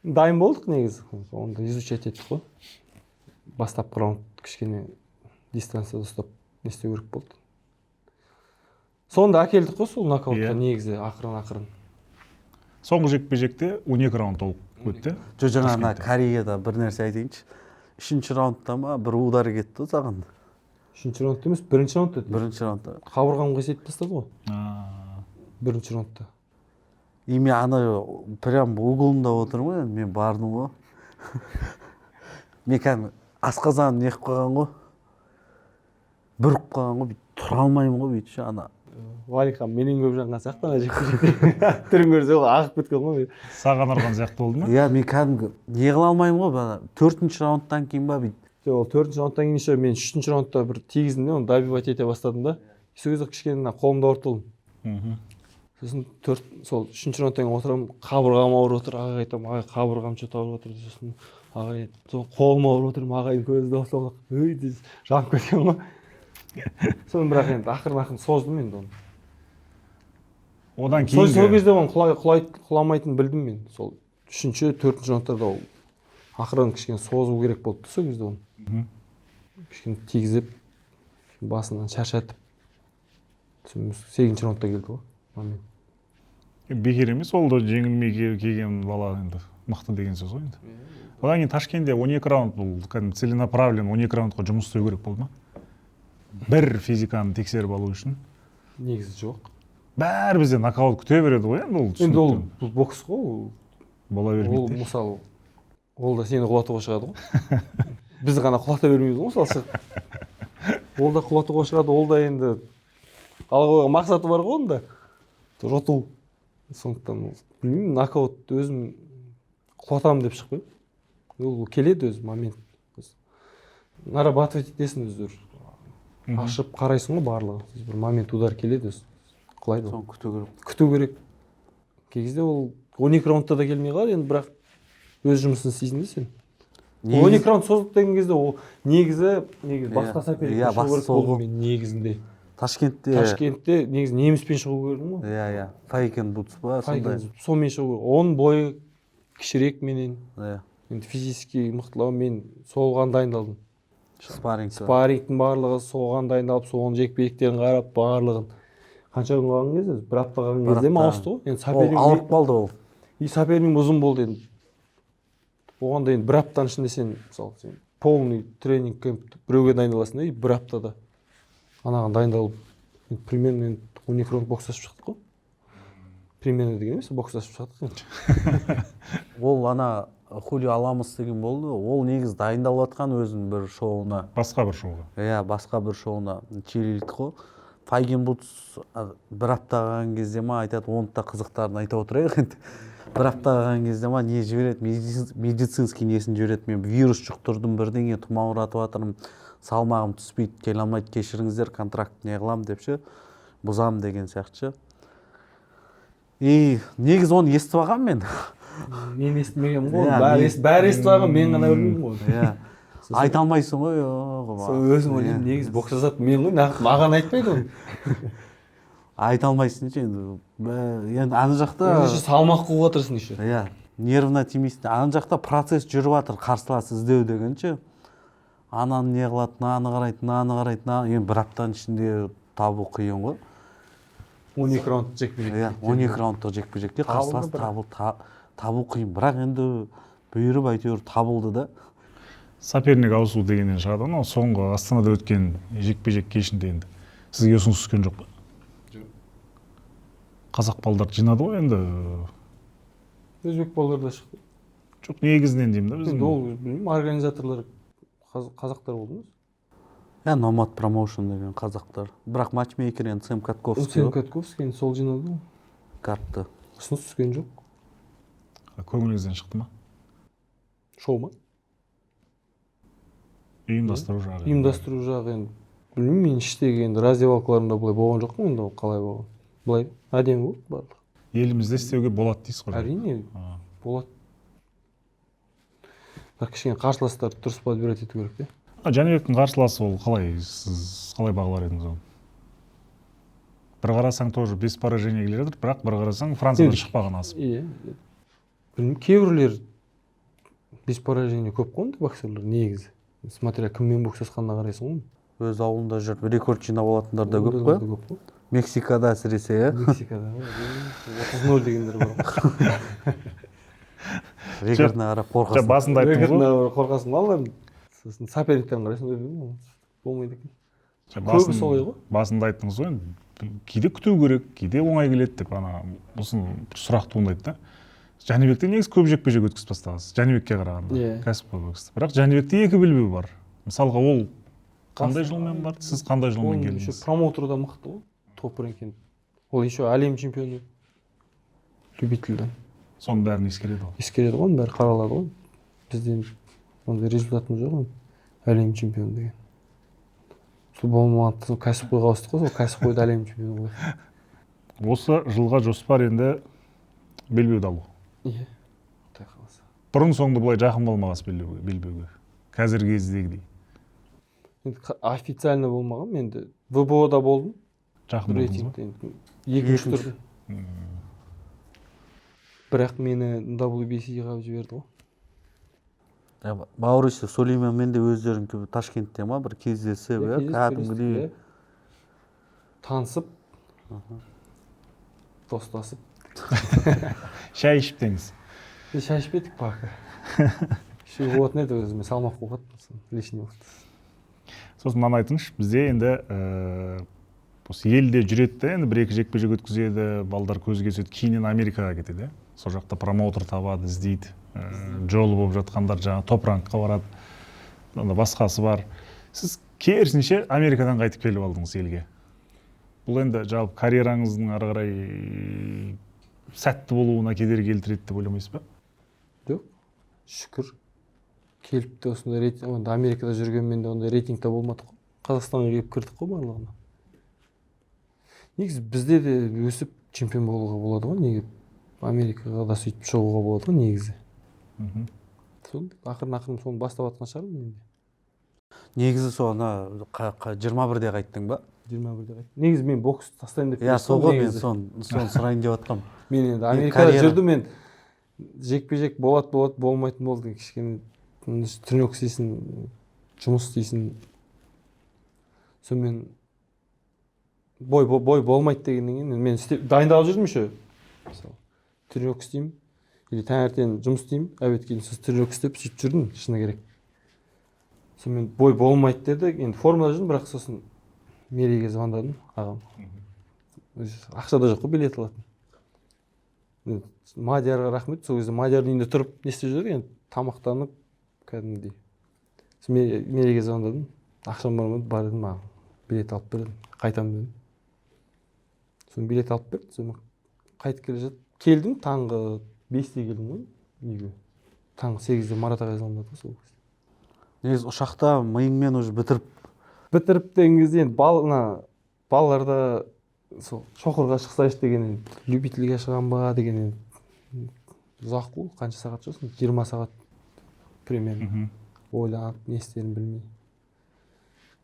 Дайын болдық негізі. Онда изучать еттік қой. Бастапқы раунд кішкене дистанцияда ұстап не істеу керек болды. Сонда әкелдік қой сол нокаутқа негізі ақырын. Соңғы жекпе-жекте 12 раунд толық өтті. Жаңа Кореяда бір нәрсе айтайыншы. 3-ші раундта ма бір удар кетті саған? 3-ші раундта емес, 1-ші раундта. 1-ші раундта. Қабырғамға есеп тастады ғой. 1-ші раундта. Мен ана прям углында отырмын ғой, мен бардым ғой. Мен кәдімгі асқазаным неқіп қалған ғой. Бүріп қалған ғой, тұра алмаймын ғой бүйтші ана. Валихан менен көп жанған сияқты ана жекпе-жекте. Түрін көрсе ғой ағып кеткен ғой. Саған ұрған сияқты болды ма? Иә, мен кәдімгі не қыла алмаймын ғой. 4-ші раундтан кейін ба бүйтіп. Ол 4-ші раундтан кейін еще мен 3-ші раундта бір тигізdim де, оны добивать ете бастадым да. Сол кезде кішкене қолымда ауыртылдым. Сосын сол 3-ші раундтан кейін отырамын, қабырғам ауырып отыр, ағай айтамын, ағай қабырғам что-то ауырып отыр. Сосын ағай қолым ауырып отыр, ағайдың көзі де осылай өй деп жанып кеткен ғой. Соны бірақ енді ақырын создым енді оны. Одан кейін сол кезде оны құламайтынын білдім мен. Сол 3-ші, 4-ші раундтарда ол ақырын кішкене созу керек болды сол кезде оны. Кішкене тигізіп, басынан шаршатып. 8-ші раундта келді ғой. Бекер емес, ол да жеңілмей келген бала енді мықты деген сөз ғой енді. Одан кейін Ташкентте 12 раунд бұл целенаправлен 12 раундқа жұмыс істеу керек болды ма? Бір физиканы тексеріп алу үшін. негізі жоқ. Бәрі бізде нокаут күте береді ғой енді ол. Енді ол бокс қой, ол бола ол бермейді. мысалы ол да сені құлатуға шығады ғой. Біз ғана құлата бермейміз ғой мысалы. Ол да құлатуға шығады, ол да енді алға қойған мақсаты бар ғой онда. Жоту. Сондықтан білмеймін, нокаут өзім құлатамын деп шықпаймын. Ол келеді өз момент. Нарабатывать етесің өздері. Ашып қарайсың ғой барлығы. Бір момент удар келеді өзі. Құлайды. Соны күту керек. Күту керек. Кей кезде ол 12 раундта да келмей қалады, енді бірақ өз жұмысын істейсің де сен. 12 раунд созылды деген кезде ол негізі басқа соперникпен шығу керек болды мен негізінде. Ташкентте негізі неміспен шығу керекпін ғой. Иә. Файкен Бутс па сондай. Сонымен шығу керек. Оның бойы кішірек менен. Иә. Енді физически мықтылау мен соған дайындалдым. Спаррингтің барлығы соған дайындалып, соған жекпе-жектерін қарап, барлығын. Қанша күн қалған кезде? Бір апта қалған кезде ме ауысты ғой? Енді соперник ауырып қалды ол. И соперник ұзын болды енді. Оған да енді бір аптаның ішінде сен мысалы полный тренинг кемп біреуге дайындаласың да, и бір аптада анаған дайындалып, примерно 12 раунд бокстасып шықтық қой. Примерно деген емес, бокстасып шықтық. Ол ана Хулио Аламос деген болды. Ол негіз дайындалып жатқан өзінің бір шоуына. Басқа бір шоуға. Иә, басқа бір шоуына чилилік қой. Файген Бутс бір апта қалған кезде ма айтады, оны да қызықтарын айта отырайық енді. Бір апта қалған кезде ма не жібереді, медицинский несін жібереді. Мен вирус жұқтырдым, бірдеңе тұмау ұратып жатырмын, салмағым түспейді, келе алмайды, кешіріңіздер, контракт не қылам деп ше, бұзам деген сияқты. И негіз оны естіп алғам мен. Мен естімегенмін ғой. Бәрі естіп алған, мен ғана білмеймін ғой. Иә. Айта алмайсың ғой. Сол өзім ойлаймын, негізі бокс жасады мен ғой, маған айтпайды оны. Айта алмайсың ше енді. Енді ана жақта салмақ қууға тырысың еще. Иә. Нервына тимейсің. Ана жақта процесс жүріп жатыр, қарсылас іздеу деген ше. Ананы не қылады, наны қарайды, енді бір аптаның ішінде табу қиын ғой. 12 раунд жекпе-жек. Иә, 12 раундтық жекпе-жекте қарсылас табу қиын. Бірақ енді бұйырып әйтеуір табылды да. Соперник ауысу дегеннен шығады ғой, соңғы Астанада өткен жекпе-жек кешінде енді. Сізге ұсыныс түскен жоқ па? Жоқ. Қазақ балдар жинады ғой енді. Өзбек балдар да шықты. Жоқ, негізінен деймін да біз. Енді ол білмеймін, организаторлар қазақтар болды ма? Иә, Номад промоушн деген қазақтар. Бірақ матчмейкер енді Сэм Катковский. Сэм Катковский енді сол жинады ғой. Картты. Ұсыныс түскен жоқ. Көңіліңізден шықты ма? Шоу ма? Ұйымдастыру жағы. Ұйымдастыру жағы енді. Білмеймін, мен іштегі енді раздевалкаларында бұлай болған жоқпын, енді ол қалай болған. Бұлай әдемі болды барлығы. Елімізде істеуге болады дейсіз ғой. Әрине болады. Бірақ кішкене қарсыластарды дұрыс подбирать ету керек те. Жәнібектің қарсыласы ол қалай, сіз қалай бағалар едіңіз оны? Бір қарасаң тоже без поражения келе жатыр, бірақ бір қарасаң Франциядан шықпаған асып. Иә. Білмеймін, кейбіреулер без поражения көп қой ондай боксерлер негізі. Смотря кіммен боксасқанына қарайсың ғой. Өз ауылында жүріп рекорд жинап алатындар да көп қой. Мексикада әсіресе, иә? Мексикада 30-0 дегендер бар. Рекордына қарап қорқасың. Басында айттыңыз ғой. Рекордына қорқасың балалар. Сосын соперниктерін қарайсың, болмайды екен. Көбі солай ғой. Басында айттыңыз ғой, кейде күту керек, кейде оңай келеді деп ана осыны сұрақ туындайды да. Жәнібекте негізі көп жекпе-жек өткізіп тастағансыз, Жәнібекке қарағанда, кәсіпқой бокста. Бірақ Жәнібекте екі белбеу бар. Мысалға ол қандай жолмен барды, сіз қандай жолмен келдіңіз? Промоутер да мықты ғой, топ рэнкинг. Ол еще әлем чемпионы, любительден. Соның бәрін ескереді ғой. Ескереді ғой, бәрі қаралады ғой. Бізден ондай результатымыз жоқ, әлем чемпионы деген. Сол болмады, кәсіпқойға ауыстық қой, сол кәсіпқойда әлем чемпионы болады. Осы жылға жоспар енді белбеуді алу. Иә. Тақаласа. Бұрын соңды былай жақын болмағас белбеуге. Қазіргі кездегідей. Енді официально болмаған, енді ВБО-да болдым. Жақын болдыңыз ба? Екінші тұрды. Бірақ мені WBC-ға жіберді ғой. Маурисио Сулейманмен де өздерің Ташкентте ма бір кездесіп, кәдімгідей танысып, достасып. Шай ішіп деңіз. Шай ішпедік пока. Ішуге болатын еді өзіме салмақ қуғат, лишний болды. Сосын мынаны айтыңызшы, бізде енді осы елде жүреді да енді бір екі жекпе жек өткізеді, балдар көзге түседі, кейіннен Америкаға кетеді. Сол жақта промоутер табады, іздейді, жолы болып жатқандар жаңағы топ-рангқа барады, онда басқасы бар. Сіз керісінше Америкадан қайтып келіп алдыңыз елге. Бұл енді жалпы карьераңыздың ары қарай сәтті болуына кедергі келтіреді деп ойламайсыз ба? Жоқ, шүкір. Келіп те осындай рейтинг, Америкада жүргенмен де ондай рейтингте болмадық қой. Қазақстанға келіп кірдік қой барлығына. Негізі бізде де өсіп чемпион болуға болады ғой, неге Америкаға да сөйтіп шығуға болады ғой негізі. Сол ақырын соны бастап жатқан шығармын мен де. Негізі соны 21-де қайттың ба? 21-де қайттым. Негізі мен бокс тастаймын деп иә, сол ғой, мен соны сұрайын деп жатқам. Мен енді Америкада жүрдім, мен жекпе-жек болады, болмайтын болды. Кішкене тренировка істейсің, жұмыс істейсің. Сонымен бой болмайды дегеннен кейін мен дайындалып жүрдім еще. Мысалы, тренировка істеймін или таңертең жұмыс істеймін, обед кейін сосын тренировка істеп сөйтіп жүрдім, шыны керек. Сонымен бой болмайды деді, енді формада жүрдім, бірақ сосын Мерейге звондадым, ағам. Ақша да жоқ қой, билет алатын. Мадиярға рахмет, сол кезде Мадиярдың үйінде тұрып не істеп жүрдік, енді тамақтанып кәдімгідей. Мерейге звондадым, ақшам бар ма, бар дедім, маған билет алып бердім, қайтамын дедім. Сосын билет алып берді, сосын қайтып келе жатып, келдім, таңғы 5-те келдім ғой үйге. Таңғы 8-де Марат ағай звондады сол кезде. Негізі ұшақта миыңмен уже бітіріп деген кезде енді балаларда сол шоқырға шықсайшы деген, любительге шығам ба деген, ұзақ қой, қанша сағат жүрсің? 20 сағат примерно. Ойланып, не істерін білмей.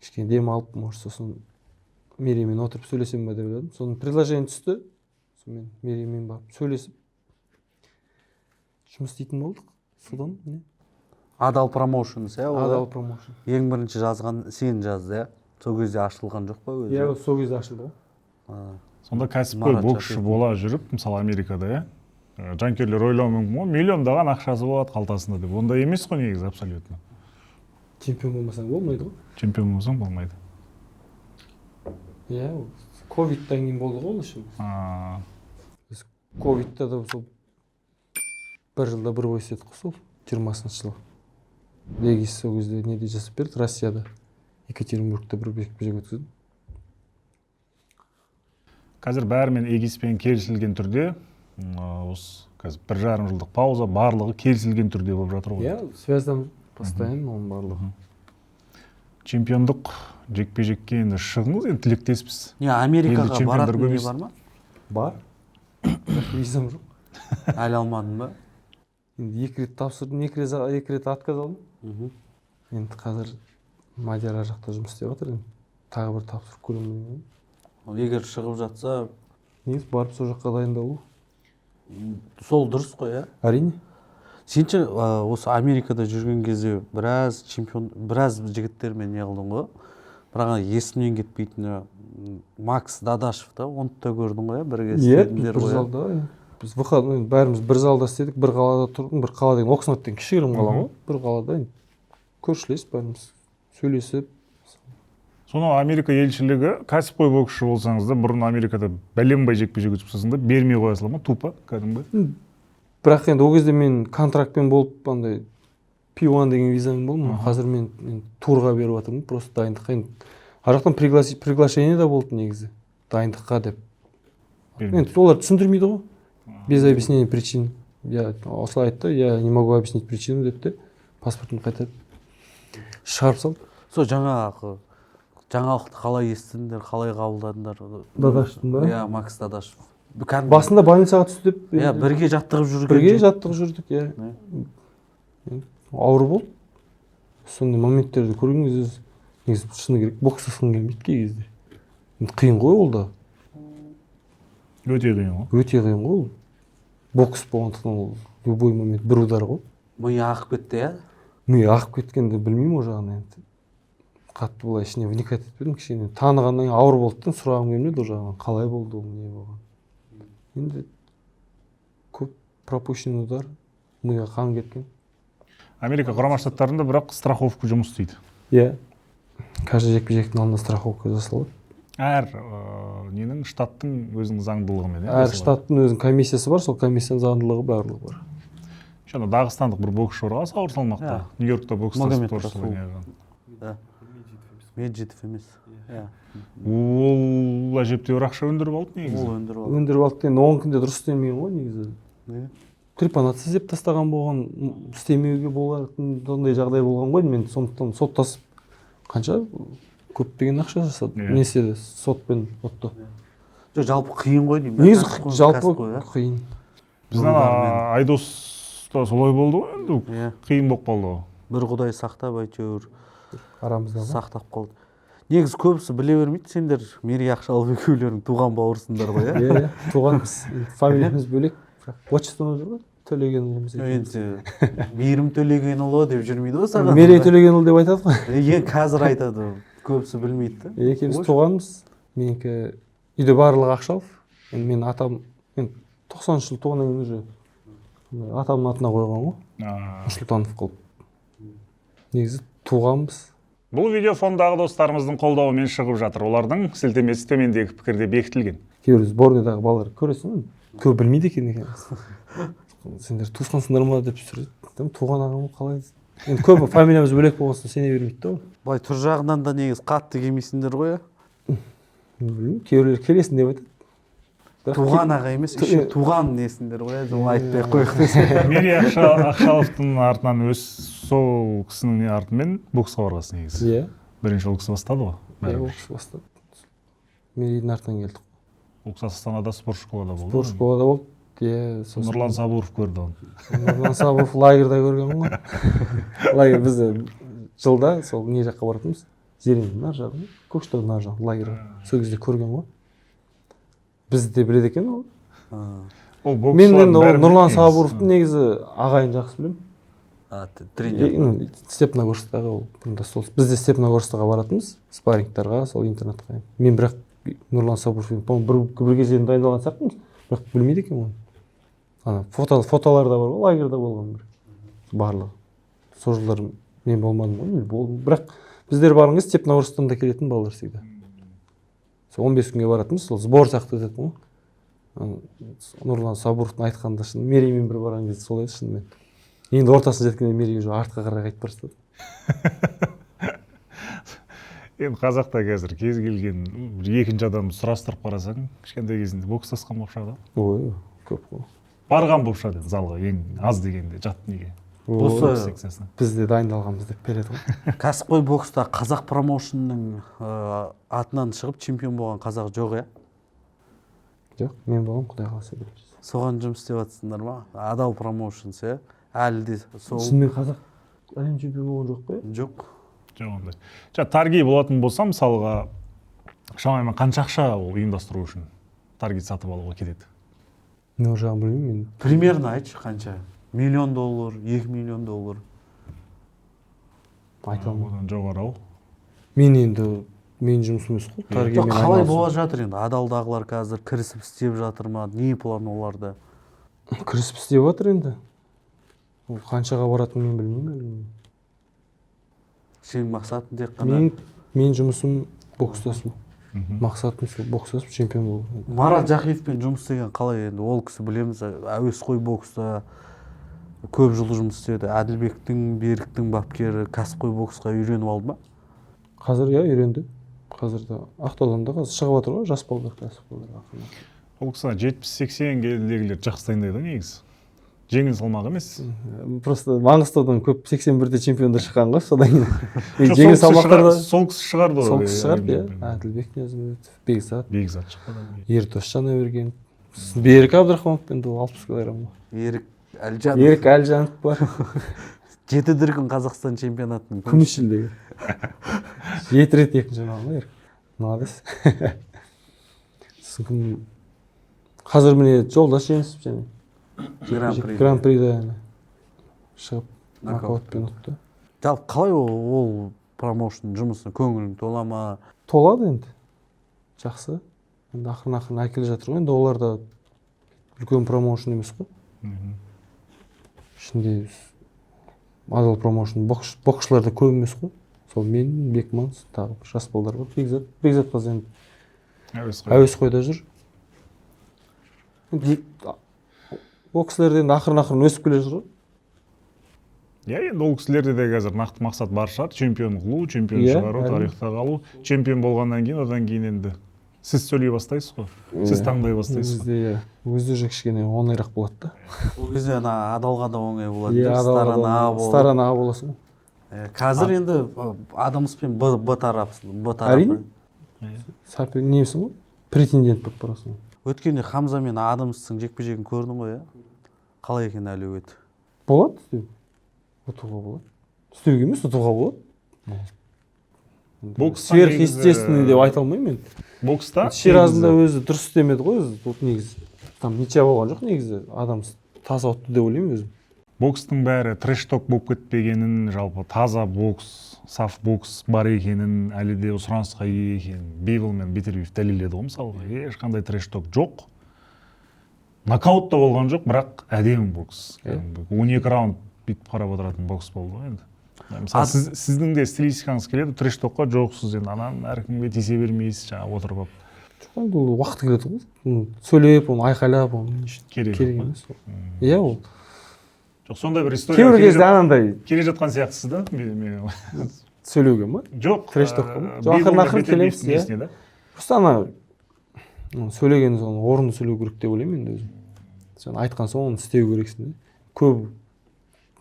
Кішкене дем алып, может, сосын Мереймен отырып сөйлесем ба деп ойладым. Соның предложение түсті. Сонымен Мереймен барып сөйлесіп жұмыс істейтін болдық. Содан не? Адал промоушнс, иә? Адал промоушн. Ең бірінші жазған сен жазды, иә? Сол кезде ашылған жоқ па өзі? Иә, сол кезде ашылды ғой. Сонда кәсіпқой боксшы бола жүріп, мысалы Америкада, иә? Жанкүйерлер ойлауы мүмкін ғой, миллиондаған ақшасы болады қалтасында деп. Ондай емес қой негізі абсолютно. Чемпион болмасаң болмайды ғой. Чемпион болсаң болмайды. Иә, ковидтан кейін болды ғой ол үшін. Біз ковидта да сол бір жылда бір бой істедік қой, сол 20-шы жылы. Легис сол кезде неде жасап берді, Россияда. Екатеринбургта бір жек өткіздім. Қазір бәрімен егиспен келісілген түрде, осы қазір 1,5 жылдық пауза, барлығы келісілген түрде болып жатыр ғой. Иә, связдан постоянно оның барлығы. Чемпиондық жекпе-жекке енді шығыңыз, енді тілектеспіз. Не, Америкаға баратын не бар ма? Бар. Визам жоқ. Әлі алмадың ба? Енді 2 рет тапсырдым, 2 рет отказ алдым. Енді қазір Мадияр жақта жұмыс істеп жатыр, тағы бір тапсырып көремін. Егер шығып жатса, негізі барып сол жаққа дайындалу. сол дұрыс қой, иә? Әрине. Сенші осы Америкада жүрген кезде біраз жігіттермен не қылдың ғой? Бірақ есімнен кетпейтіні Макс Дадашев та, оны да көрдің ғой, бірге істедіңдер ғой. Бір залда, біз бәріміз бір залда істедік, бір қалада тұрдың, бір қала деген Окснаттен кішігірім қала ғой, бір қалада көршілес бәріміз сөйлесіп. Соны Америка елшілігі, кәсіпқой боксшы болсаңыз да, бұрын Америкада бәленбай жекпе-жек өткізсең де бермей қоя сала ма, тупо кәдімгі? Бірақ енді ол кезде мен контрактпен болып, андай P1 деген визамен болдым. Қазір мен турға беріп жатырмын, просто дайындыққа. Ар жақтан приглашение да болды негізі, дайындыққа деп. Енді олар түсіндірмейді ғой. Без объяснения причин. Я осылай айтты, я не могу объяснить причину деп те, паспортын қайтарып шығарып салды. Сол жаңалықты қалай естідіңдер, қалай қабылдадыңдар? Дадашевтың ба? Иә, Макс Дадашев. Басында больницаға түсті деп. Иә, бірге жаттығып жүрген. Бірге жаттығып жүрдік, иә. Ауыр болды. Сондай моменттерді көрген кезде, негізі шыны керек, бокс жасқым келмейді кей кезде. Қиын ғой ол да. Өте қиын ғой. Өте қиын ғой ол. Бокс болғандықтан ол любой момент бір удар ғой. Миы ағып кетті, иә? Миы ағып кеткенді білмеймін ол жағын енді. Қатты былай ішіне вникать етпедім, кішкене танығаннан ауыр болды, сұрағым келмеді ол жағынан. Қалай болды ол, не болған. Енді көп пропущен удар, миға қан кеткен. Америка құрама штаттарында бірақ страховка жұмыс істейді. Иә. Каждый жекпе-жектің алдында страховка жасалады. әр ненің штаттың өзінің заңдылығымен әр штаттың өзінің комиссиясы бар, сол комиссияның заңдылығы барлығы бар. Ана Дағыстандық бір боксшы бар ғой, ауыр салмақта. Нью-Йоркта бокста спортшы ойнаған. Меджидов емес. Ол әжептәуір ақша өндіріп алды негізі. Ол өндіріп алды, енді оның күнде дұрыс істемеген ғой негізі. Трепанация істеп тастаған болған, істемеуге болатын сондай жағдай болған ғой. Мен сондықтан соттасып қанша көптеген ақша жасады. Не істеді сотпен отто. Жалпы қиын ғой деймін. Негізі жалпы қиын. Біздің Айдоста солай болды ғой, енді қиын болып қалды ғой. Бір Құдай сақтап әйтеуір арамызда сақтап қалды. Негізі көбісі біле бермейді, сендер Мерей Ақшалов екеулерің туған бауырсыңдар ғой, иә? Иә, туғанбыз. Фамилиямыз бөлек. Отчествомыз бар ғой, Төлегенұлымыз. Енді Мейірім Төлегенұлы деп жүрмейді ғой саған. Мерей Төлегенұлы деп айтады ғой. Қазір айтады, көбісі білмейді. Екеуміз туғанбыз. Менікі үйде барлығы Ақшалов. Мен атам 90 жыл туғаннан кейін уже атамның атына қойған ғой. Нұрсұлтанов қылып. Негізі туғанбыз. Бұл видео фондағы достарымыздың қолдауымен шығып жатыр. Олардың сілтемесі төмендегі пікірде бекітілген. Кейбір сборныйдағы балалар көресің, көп білмейді екен сендер туысқансыңдар ма деп сұрайды. Туған ағам қалай? Енді көп фамилиямыз бөлек болғасын сене бермейді да. Былай түр жағынан да негізі қатты келмейсіңдер ғой, білмеймін, кейбіреулер келесің деп айтады. Туған аға емес, туған несіңдер ғой, айтпай қойық десе. Мерей Ақшаловтың артынан сол кісінің артымен боксқа барғансың негізі. Иә. Бірінші ол кісі бастады ғой. Иә, ол кісі бастады. Мерейдің артынан келдік. Ол кісі Астанада спорт школада болды. Спорт школада болды. Иә. Нұрлан Сабуров көрді оны. Нұрлан Сабуров лагерьда көрген ғой. Лагерь бізді жылда сол не жаққа баратынбыз. Зерендің нар жағы, Көкшетаудың нар жағы лагерь. Сол кезде көрген ғой. Бізді де біледі екен ол. Мен енді Нұрлан Сабуровтың негізі ағайын жақсы білемін. Тренер. Степногорсктағы ол. Бізде Степногорскіға баратынбыз, спаррингтарға, сол интернатқа. Мен бірақ Нұрлан Сабуровпен бір кезде дайындалған сияқтымыз, бірақ білмейді екен оны. Фотолар да бар ғой, лагерьда болған бір. Барлығы. Сол жылдар мен болмадым ғой, болдым. Бірақ біздер барған кезде Степногорсктан да келетін балалар всегда. 15 күнге баратынбыз, сол сбор сияқты өтетін ғой. Нұрлан Сабуровтың айтқанда шын, Мереймен бір барған кезде сол еді шынымен. Енді ортасына жеткенде Мерей уже артқа қарай қайтып бара жатады. Енді қазақта қазір кез келген екінші адам сұрастырып қарасаң, кішкентай кезінде бокстасқан болып шығады. Ой, көп қой. Барған болып шығады залға, ең аз дегенде жат неге. Бізде дайындалғанбыз деп береді ғой. Кәсіпқой бокста қазақ промоушнның атынан шығып чемпион болған қазақ жоқ, иә? Жоқ, мен болған, Құдай қаласа білеміз. Соған жұмыс істеп жатсыңдар ма? Адал промоушнс, иә? Әлі де сол. Шынымен қазақ әлем чемпионы болған жоқ қой? Жоқ. Жоқ ондай. Тарги болатын болса, мысалға шамамен қанша ақша ол ұйымдастыру үшін тарги сатып алуға кетеді? Мен ол жағын білмеймін мен. Примерно айтшы қанша? $1 миллион, $2 миллион. Айта алмаймын. Одан жоғары ау. Мен енді мен жұмыс емес қой. Жоқ, қалай бола жатыр енді? Адалдағылар қазір кірісіп істеп жатыр ма? Не план оларда? Кірісіп істеп жатыр енді. Ол қаншаға баратынын мен білмеймін. Сенің мақсатың тек қана? Мен жұмысым бокстасу. Мақсатым сол бокстасып чемпион болу. Марат Жақиевпен жұмыс істеген қалай енді? Ол кісі білеміз, әуесқой бокста көп жыл жұмыс істеді. Әділбектің, Беріктің бапкері кәсіпқой боксқа үйреніп алды ма? Қазір иә, үйренді. Қазір де Ақтаудан да шығып жатыр ғой, жас балдар, кәсіпқойлар. Ол кісі 70-80 келідегілер жақсы дайындайды негізі. Жеңіл салмақ емес. Просто Маңғыстаудан көп 81-де чемпиондар шыққан ғой, содан кейін жеңіл салмақтарда сол кісі шығарды ғой. Сол кісі шығарды, иә. Әділбек Ниязымбетов, Бекзат шықты. Ердос Жанаберген, Берік Абдрахманов енді 60 килограмм. Ерік Әлжанов бар. 7 дүркін Қазақстан чемпионатының күміс жүлдегер. 7 рет екінші алған Ерік. Молодец. Қазір міне жолдас жеңісіп және Гран-прида шығып нокаутпен ұтты. Жалпы қалай ол промоушн жұмысы көңілің тола ма? Толады енді. Жақсы. Енді ақырын айкеле жатыр ғой. Енді олар да үлкен промоушн емес қой. Ішінде адал промоушн боксшылар да көп емес қой. Сол мен, Бекман, тағы жас балдар бар. Бекзат қазір енді әуесқойда жүр. Ол кісілер енді ақырын өсіп келе жүр ғой. Енді ол кісілерде де қазір нақты мақсат бар шығар, чемпион қылу, чемпион шығару, тарихта қалу. Чемпион болғаннан кейін, одан кейін енді сіз сөйлей бастайсыз ғой, сіз таңдай бастайсыз ғой. Өзі кішкене оңайырақ болады да. Ол кезде адалға да оңай болады. Старана А боласың. Қазір енді Адамспен Б тарапы. Әрине. Немісің ғой? Претендент болып барасың. Өткенде Хамза мен Адамстың жекпе-жегін көрдің ғой, қалай екен әлеуеті? Болады, ұтуға болады. Үстеуге емес, ұтуға болады. Сверхъестественный деп айта алмаймын мен. Бокста Ширазында өзі дұрыс істемеді ғой, өзі негізі. Там ничья болған жоқ негізі. Адам таза ұтты деп ойлаймын өзім. Бокстың бәрі трэш-ток болып кетпегенін, жалпы таза бокс, саф бокс бар екенін, әлі де сұранысқа ие екенін Бейбл мен Бетербиев дәлелдеді ғой, мысалы. Ешқандай трэш-ток жоқ. Нокаут та болған жоқ, бірақ әдемі бокс. 12 раунд бүйтіп қарап отыратын бокс болды ғой енді. Мысалы, сіздің де стилистикаңыз келеді, трэш-токқа жоқсыз енді, анан әркімге тисе бермейсіз, жаңағы отырып алып. Жоқ, ол уақыт келеді ғой. Сөйлеп, оны айқайлап, оны керек емес. Иә, ол. Жоқ, сондай бір история келе жатқан сияқтысыз да? Сөйлеуге ма? Жоқ, трэш-токқа ма? Жоқ, ақырын келеміз, иә. Просто ана сөйлеген соң орынды сөйлеу керек деп ойлаймын енді өзім. Сен айтқан соң оны істеу керексің. Көп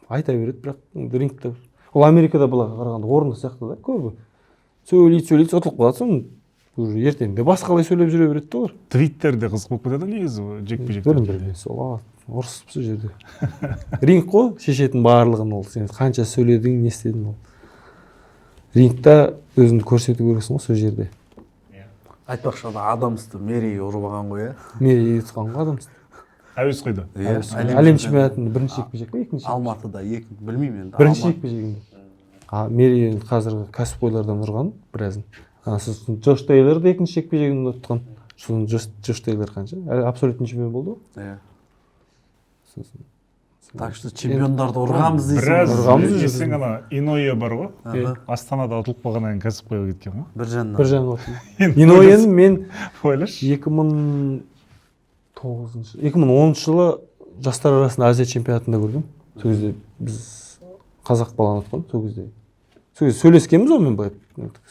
айта береді, бірақ рингте ол Америкада былайға қарағанда орынды сияқты да, көбі. Сөйлейді, ұтылып қалады, соң уже ертеңінде басқалай сөйлеп жүре береді де олар. Твиттерде қызық болып кетеді негізі жекпе-жек. Білмеймін, сол ұрысып сол жерде. Ринг қой, шешетін барлығын ол. Сен қанша сөйледің, не істедің ол. Рингта өзіңді көрсету керексің ғой сол жерде. Айтпақшы Адамсты Мерей ұрып алған ғой, Мерей ұтқан ғой Адамсты. Әуесқойда. Әлем чемпионатында бірінші жекпе-жек па, екінші? Алматыда, білмеймін енді. Бірінші жекпе-жегінде. Мерей қазіргі кәсіпқойлардан ұрған біразын. Сосын Джош Тейлорды екінші жекпе-жегінде ұтқан. Сосын Джош Тейлор қанша? Абсолютный чемпион болды ғой. Так что чемпиондарды ұрғамыз дейсің. Біраз естен ғана Иноя бар ғой. Астанада ұтылып қалғаннан кәсіпқойға кеткен ғой. Бір жағын ұтылды. Инояны мен ойлаш 2010 жылы жастар арасында Азия чемпионатында көрдім. Сол кезде біз қазақ баланы ұтқан, сол кезде. Сол кезде сөйлескенбіз онымен былай.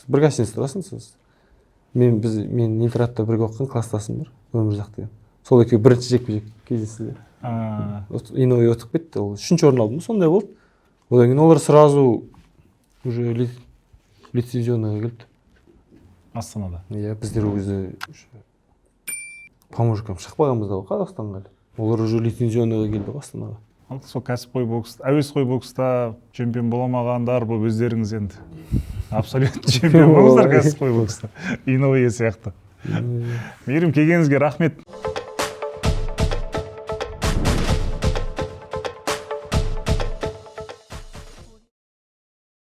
Bir гостиница тұрасың сіз. Мен интернатта бірге оқыған класстасым бар, Өмірзақ деген. Сол екеуі бірінші жекпе-жек кездесті. Иной өтіп кетті, ол үшінші орын алдым, сондай болды. Одан кейін олар сразу уже лицензионныйға келді. Астанада. Иә, біздер ол кезде помощникам шықпағанбызда ғой Қазақстанға. Олар уже лицензионныйға келді ғой Астанаға. Сол кәсіпқой бокс, әуесқой бокста чемпион боламағандар бұл өздеріңіз енді. Абсолютно чемпион болыңыздар кәсіпқой бокста. Иной сияқты. Мейірім, келгеніңізге рахмет.